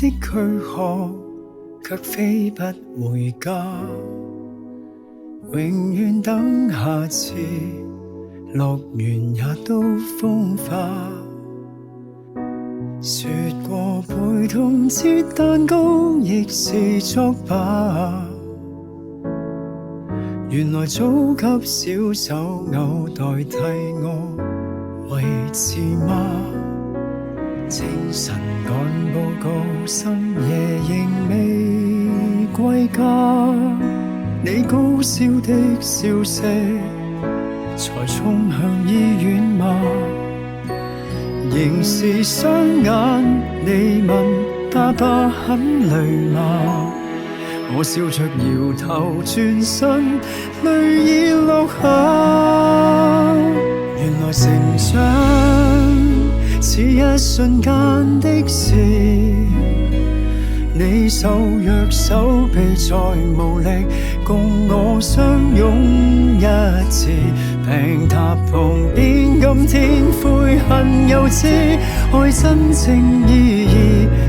的軀殼，卻飛不回家。永遠等下次，樂園也都風化。說過陪同切蛋糕亦是作罷，原來早給小手偶代替我位置嗎？清晨趕報告，深夜仍未歸家。你高燒的消息才衝向醫院嗎？仍是雙眼，你問爸爸很累嗎？我笑着搖頭，轉身淚已落下。原來成長似一瞬間的事，你受弱手臂再無力共我相擁一次，病榻旁邊今天悔恨又知，愛真正意義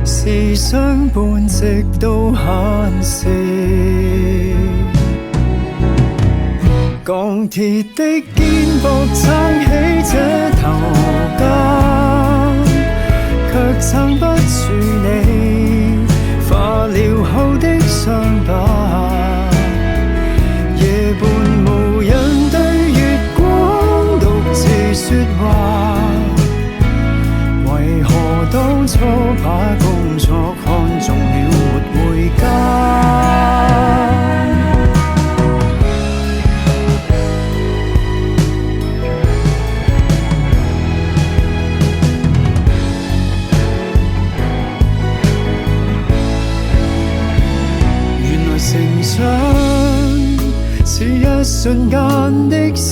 是相伴直到閒時。鋼鐵的肩膊撐起這頭家，卻撐不住你化療後的傷疤。夜半無人對月光獨自說話，為何當初把工作看重了沒回家？成長似一瞬間的事，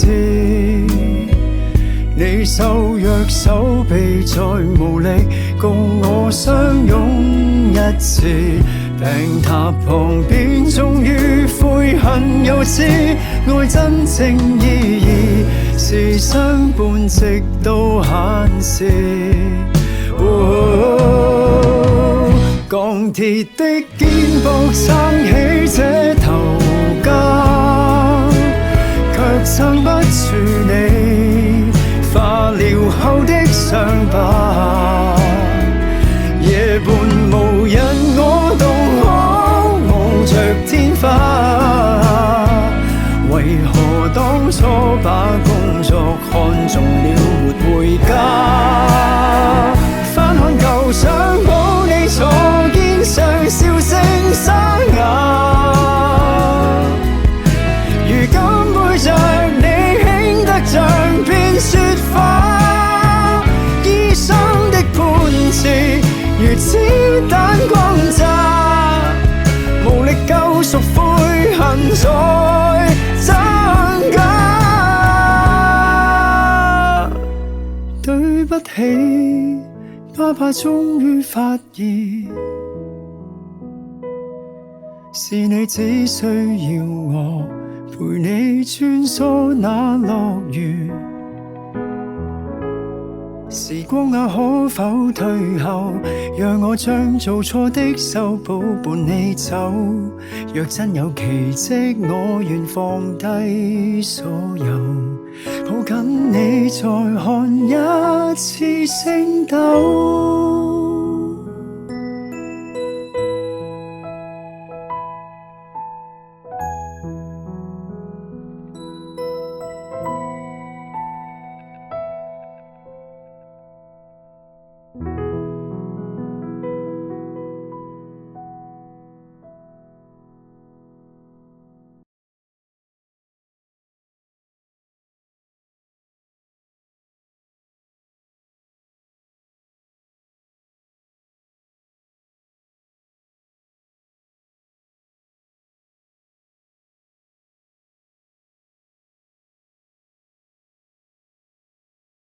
你受弱手臂再無力共我相擁一次，病榻旁邊終於悔恨又知，愛真正意義是相伴直到閒時。鋼鐵的肩膊撐起這頭家，卻撐不住你化療後的傷疤。夜半無人我獨可望着天花，為何當初把工作看重了沒回家？翻看舊相簿，你坐肩上笑聲沙啞，如今背着你輕得像片雪花，醫生的判詞如子彈轟炸，無力救贖悔恨再增加。對不起，爸爸終於發現，是你只需要我陪你穿梭那樂園。時光啊，可否退後，讓我將做錯的修補，伴你走。若真有奇蹟，我願放低所有，抱緊你再看一次星斗。